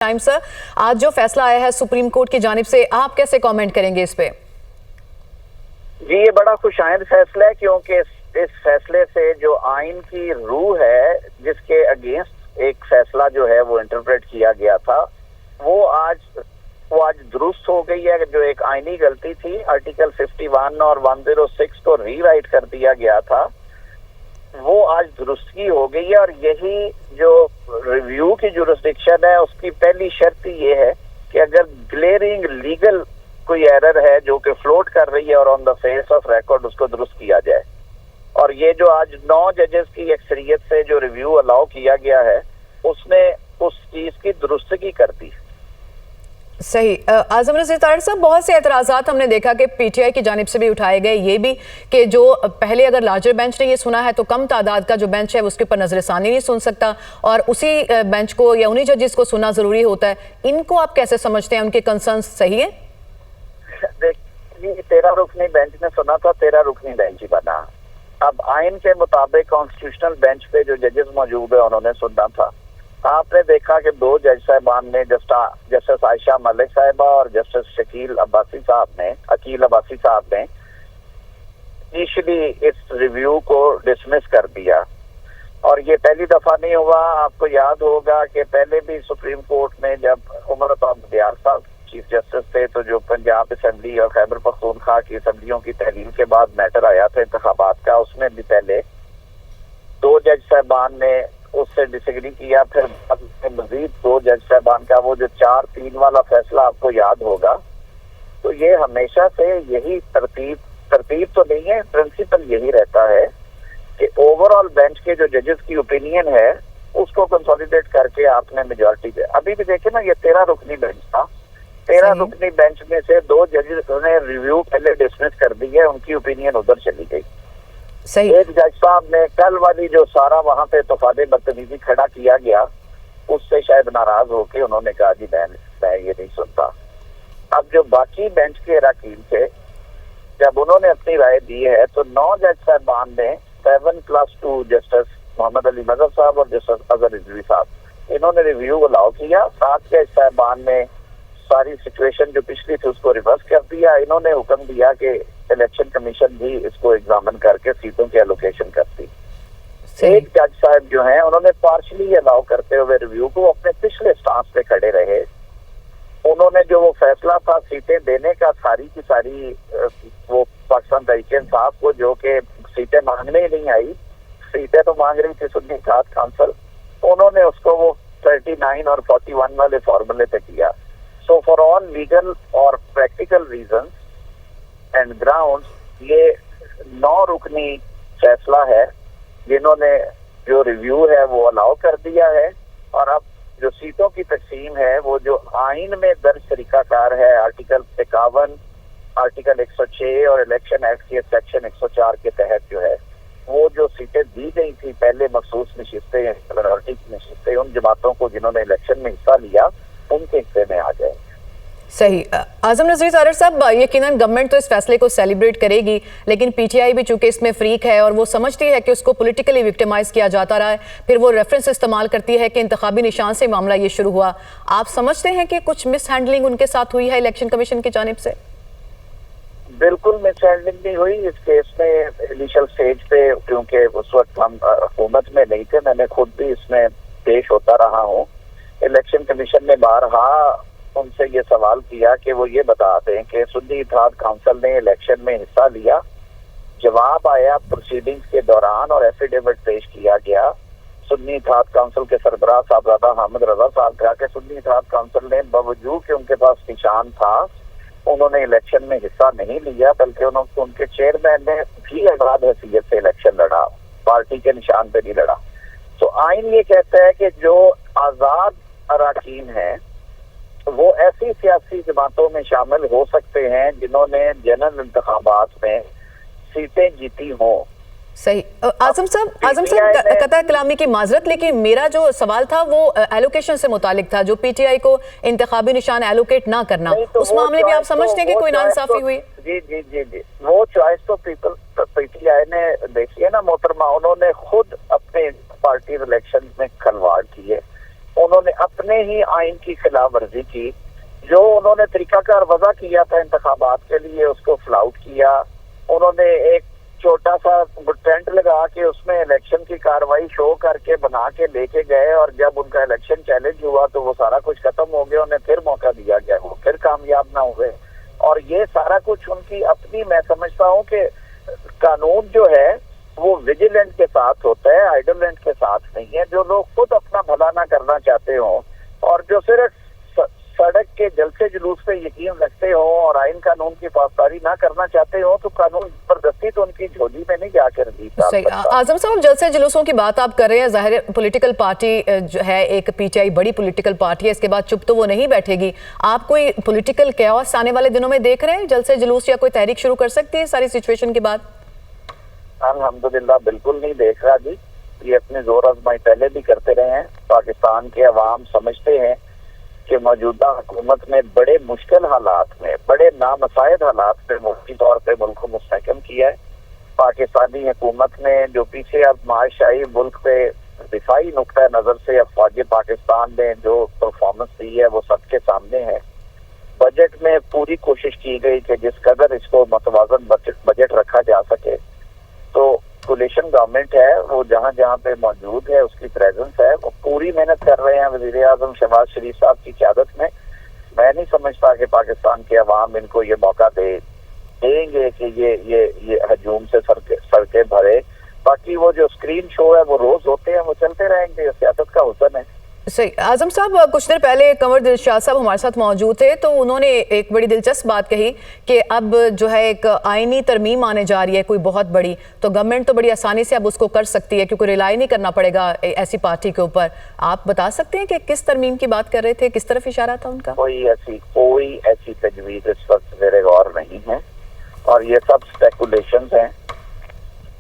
Time sir, आज जो फैसला आया है सुप्रीम कोर्ट की जानिब से, आप कैसे कमेंट करेंगे इस पे? जी, ये बड़ा खुशाइंद फैसला है क्योंकि इस फैसले से जो आइन की रूह है, जिसके अगेंस्ट एक फैसला जो है वो इंटरप्रेट किया गया था, वो आज दुरुस्त हो गई है। जो एक आइनी गलती थी, आर्टिकल 51 और 106 को रीराइट कर दिया गया था, वो आज दुरुस्ती हो गई है। और यही जो रिव्यू की जुरिस्डिक्शन है, उसकी पहली शर्त ये है कि अगर ग्लेरिंग लीगल कोई एरर है जो कि फ्लोट कर रही है और on the face of record उसको दुरुस्त किया जाए। और ये जो आज 9 जजेस की अक्सरियत से जो रिव्यू अलाउ किया गया है, उसने उस चीज की दुरुस्तगी कर दी। सही। आजम नज़ीर तारिक साहब, बहुत से एतराज़ात हमने देखा कि पीटीआई की जानिब से भी उठाए गए, ये भी कि जो पहले अगर लार्जर बेंच ने ये सुना है तो कम तादाद का जो बेंच है उसके ऊपर नजरसानी नहीं सुन सकता और उसी बेंच को या उन्हीं जजेस को सुनना जरूरी होता है। इनको आप कैसे समझते हैं? उनके कंसर्न सही है? देखिए, 13 रुकनी बेंच ने सुना था, 13 रुकनी बेंच ही बना। अब आइन के मुताबिक कॉन्स्टिट्यूशनल बेंच पे जो जजेस मौजूद है उन्होंने सुनना था। आपने देखा कि 2 जज साहबान ने, जस्टिस आयशा मलिक साहिबा और जस्टिस अकील अब्बासी साहब ने इनिशियली इस रिव्यू को डिसमिस कर दिया। और ये पहली दफा नहीं हुआ। आपको याद होगा कि पहले भी सुप्रीम कोर्ट में जब उमर अता बख्तियार साहब चीफ जस्टिस थे, तो जो पंजाब असेंबली और खैबर पख्तूनख्वा की असेंबलियों की तहलील के बाद मैटर आया था इंतखाबात का, उसमें भी पहले 2 जज साहबान ने उससे डिसएग्री किया। फिर मजीद 2 जज साहबान का वो जो 4-3 वाला फैसला आपको याद होगा। तो ये हमेशा से यही तरतीब तो नहीं है, प्रिंसिपल यही रहता है कि ओवरऑल बेंच के जो जजेस की ओपिनियन है उसको कंसोलिडेट करके आपने मेजॉरिटी पे। अभी भी देखे ना, ये 13 रुकनी बेंच था, 13 रुकनी बेंच में से 2 जजेस ने रिव्यू पहले डिसमिस कर दी है, उनकी ओपिनियन उधर चली गई। सही। एक जज साहब ने कल वाली जो सारा वहां पे तफादे बदतमीजी खड़ा किया गया, उससे शायद नाराज होके उन्होंने कहा जी मैं ये नहीं सुनता। अब जो बाकी बेंच के अरकान थे, जब उन्होंने अपनी राय दी है, तो 9 जज साहबान ने 7+2 जस्टिस मोहम्मद अली मजहब साहब और जस्टिस अजहर रिजवी साहब, इन्होंने रिव्यू अलाउ किया। 7 जज साहबान ने सारी सिचुएशन जो पिछली थी उसको रिवर्स कर दिया। इन्होंने हुक्म दिया कि इलेक्शन कमीशन भी इसको एग्जामिन करके सीटों की एलोकेशन करती। एक जज साहब जो हैं, उन्होंने पार्शली अलाउ करते हुए रिव्यू को अपने पिछले स्टांस पे खड़े रहे। उन्होंने जो वो फैसला था सीटें देने का, सारी की सारी वो पाकिस्तान तहरीक इंसाफ को, जो कि सीटें मांगने ही नहीं आई, सीटें तो मांग रही थी सुन्नी इत्तेहाद काउंसिल, उन्होंने उसको वो 39 और 41 वाले फॉर्मूले पे किया। सो फॉर ऑल लीगल और प्रैक्टिकल रीजंस एंड ग्राउंड, ये 9 रुकनी फैसला है जिन्होंने जो रिव्यू है वो अलाउ कर दिया है। और अब जो सीटों की तकसीम है, वो जो आइन में दर्ज तरीकाकार है, आर्टिकल 51, आर्टिकल 106 और इलेक्शन एक्ट के सेक्शन 104 के तहत जो है, वो जो सीटें दी गई थी पहले मखसूस नशिस्तें, माइनॉरिटी की नशिस्तें, उन जमातों को जिन्होंने इलेक्शन में हिस्सा लिया, उनके हिस्से में आ जाए। सही। आजम नज़ीर तारिक साहब, यकीनन गवर्नमेंट तो इस फैसले को सेलिब्रेट करेगी, लेकिन पीटीआई भी चूंकि इसमें फ्रीक है और वो समझती है कि उसको पॉलिटिकली विक्टिमाइज किया जाता रहा है, फिर वो रेफरेंस इस्तेमाल करती है कि इंतखाबी निशान से मामला ये शुरू हुआ। आप समझते हैं कि कुछ मिस हैंडलिंग उनके साथ हुई है इलेक्शन कमीशन की जानिब से? बिल्कुल मिस हैंडलिंग नहीं हुई इस केस में। इनिशियल स्टेज पे, क्योंकि उस वक्त हम हुकूमत में नहीं थे, मैंने खुद भी इसमें पेश होता रहा हूँ। इलेक्शन कमीशन ने बारहा उनसे ये सवाल किया कि वो ये बता दें कि सुन्नी इत्तेहाद काउंसिल ने इलेक्शन में हिस्सा लिया। जवाब आया प्रोसीडिंग्स के दौरान और एफिडेविट पेश किया गया। सुन्नी इत्तेहाद काउंसिल के सरबराह साहबजादा हामिद रजा साहब कहा कि सुन्नी इत्तेहाद काउंसिल ने बावजूद कि उनके पास निशान था, उन्होंने इलेक्शन में हिस्सा नहीं लिया, बल्कि उनके चेयरमैन ने भी आजाद हैसियत से इलेक्शन लड़ा, पार्टी के निशान पे नहीं लड़ा। तो आइन ये कहता है कि जो आजाद अरकान है वो ऐसी सियासी जमातों में शामिल हो सकते हैं जिन्होंने जनरल इंतखाबात में सीटें जीती हों। सही। आजम साहब कतई कलामी की माजरत, लेकिन मेरा जो सवाल था वो एलोकेशन से मुतालिक था, जो पीटीआई को इंतखाबी निशान एलोकेट ना करना, तो उस मामले में आप समझते हैं कि कोई नाइंसाफी हुई? जी जी जी जी, वो चॉइस तो पीटीआई ने देखी है ना मोहतरमा, उन्होंने खुद अपने पार्टी इलेक्शन में खलवाड़ किए। उन्होंने अपने ही आइन की खिलाफ वर्जी की। जो उन्होंने तरीकाकार वजह किया था इंतखाबात के लिए, उसको फ्लाउट किया। उन्होंने एक छोटा सा टेंट लगा के उसमें इलेक्शन की कार्रवाई शो करके बना के लेके गए, और जब उनका इलेक्शन चैलेंज हुआ तो वो सारा कुछ खत्म हो गया, उन्हें फिर मौका दिया गया, वो फिर कामयाब ना हुए। और ये सारा कुछ उनकी अपनी, मैं समझता हूँ कि कानून जो है वो विजिलेंट के साथ होता है, आइडलेंट के साथ नहीं है। जो लोग खुद अपना भला ना करना चाहते हो और जो सिर्फ सड़क के जलसे जुलूस पे यकीन रखते हो और आइन कानून की पासदारी ना करना चाहते हो, तो कानून जबरदस्ती तो उनकी झोली में नहीं जाकर दी। सही। आजम साहब, जलसे जुलूसों की बात आप कर रहे हैं, जाहिर पॉलिटिकल पार्टी जो है एक पीटीआई बड़ी पॉलिटिकल पार्टी है, इसके बाद चुप तो वो नहीं बैठेगी। आप कोई पॉलिटिकल कैओस आने वाले दिनों में देख रहे हैं? जलसे जुलूस या कोई तहरीक शुरू कर सकती है सारी सिचुएशन के बाद? अल्हम्दुलिल्लाह बिल्कुल नहीं देख रहा जी। ये अपने जोर आजमाई पहले भी करते रहे हैं। पाकिस्तान के अवाम समझते हैं कि मौजूदा हुकूमत ने बड़े मुश्किल हालात में, बड़े नामसायद हालात में मुफ्ती तौर पे मुल्क को मुस्तहकम किया है। पाकिस्तानी हुकूमत ने जो पीछे अब माशाई मुल्क पे दिफाई नुक्ता नजर से अफवाज पाकिस्तान ने जो परफॉर्मेंस दी है वो सबके सामने है। बजट में पूरी कोशिश की गई कि जिस कदर इसको मतवाजन बजट रखा जा सके। तो कोलिशन गवर्नमेंट है वो जहाँ जहाँ पे मौजूद है, उसकी प्रेजेंस है, वो पूरी मेहनत कर रहे हैं वजीर आजम शहबाज शरीफ साहब की क़यादत में। मैं नहीं समझता कि पाकिस्तान के अवाम इनको ये मौका देंगे कि ये हजूम से सड़कें भरे। बाकी वो जो स्क्रीन शो है वो रोज होते हैं, वो चलते रहेंगे, सियासत का हुस्न है। सही। आजम साहब, कुछ देर पहले कंवर दिलशाद साहब हमारे साथ मौजूद थे, तो उन्होंने एक बड़ी दिलचस्प बात कही कि अब जो है एक आईनी तरमीम आने जा रही है कोई बहुत बड़ी, तो गवर्नमेंट तो बड़ी आसानी से अब उसको कर सकती है क्योंकि रिलाई नहीं करना पड़ेगा ऐसी पार्टी के ऊपर। आप बता सकते हैं कि किस तरमीम की बात कर रहे थे, किस तरफ इशारा था उनका? कोई ऐसी तजवीज इस वक्त मेरे गौर नहीं है और ये सब स्पेकुलेशंस हैं।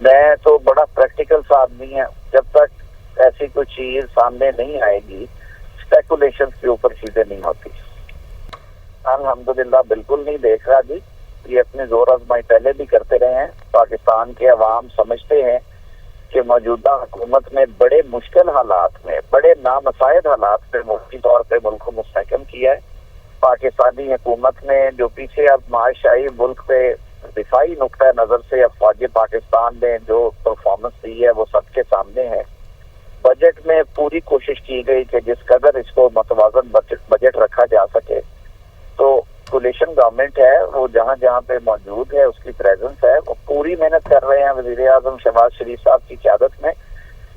मैं तो बड़ा प्रैक्टिकल सा आदमी है, जब तक ऐसी कोई चीज सामने नहीं आएगी स्पेकुलेशंस के ऊपर चीजें नहीं होती। अल्हम्दुलिल्लाह बिल्कुल नहीं देख रहा जी। ये अपने जोर आजमाई पहले भी करते रहे हैं। पाकिस्तान के अवाम समझते हैं कि मौजूदा हुकूमत ने बड़े मुश्किल हालात में, बड़े नामसायद हालात में मुफ्ती तौर पे मुल्क को मुस्तहकम किया है। पाकिस्तानी हुकूमत ने जो पीछे अब माशाई मुल्क पे दिफाई नुक्ता नजर से अफवाज पाकिस्तान ने जो परफॉर्मेंस दी है वो सबके सामने है। बजट में पूरी कोशिश की गई कि जिस कदर इसको मतवाजन बजट रखा जा सके। तो कोलिशन गवर्नमेंट है वो जहाँ जहाँ पे मौजूद है, उसकी प्रेजेंस है, वो पूरी मेहनत कर रहे हैं वजीर आजम शहबाज शरीफ साहब की क़यादत में।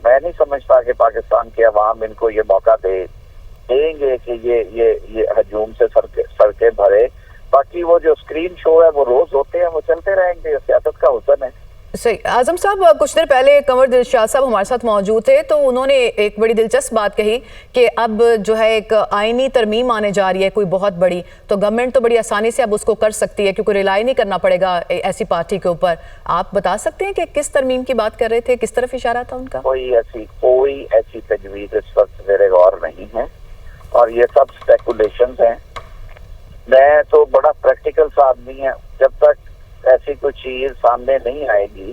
मैं नहीं समझता कि पाकिस्तान के अवाम इनको ये मौका देंगे कि ये हजूम से सड़कें भरे। बाकी वो जो स्क्रीन शो है वो रोज होते हैं, वो चलते रहेंगे, सियासत का हुस्न है। सही। आजम साहब, कुछ देर पहले कंवर दिलशाद साहब हमारे साथ मौजूद थे, तो उन्होंने एक बड़ी दिलचस्प बात कही कि अब जो है एक आईनी तरमीम आने जा रही है कोई बहुत बड़ी, तो गवर्नमेंट तो बड़ी आसानी से अब उसको कर सकती है क्योंकि रिलाई नहीं करना पड़ेगा ऐसी पार्टी के ऊपर। आप बता सकते हैं कि किस तरमीम की बात कर रहे थे, किस तरफ इशारा था उनका? कोई ऐसी तजवीज इस वक्त मेरे गौर नहीं है और ये सब स्पेकुलेशंस हैं। मैं तो बड़ा प्रैक्टिकल सा आदमी है, जब तक ऐसी कोई चीज सामने नहीं आएगी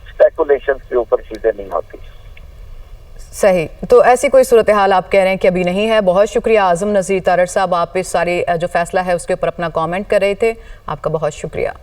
स्पेकुलेशंस के ऊपर चीजें नहीं होती। सही। तो ऐसी कोई सूरत हाल आप कह रहे हैं कि अभी नहीं है। बहुत शुक्रिया आजम नज़ीर तारड़ साहब, आप इस सारे जो फैसला है उसके ऊपर अपना कमेंट कर रहे थे, आपका बहुत शुक्रिया।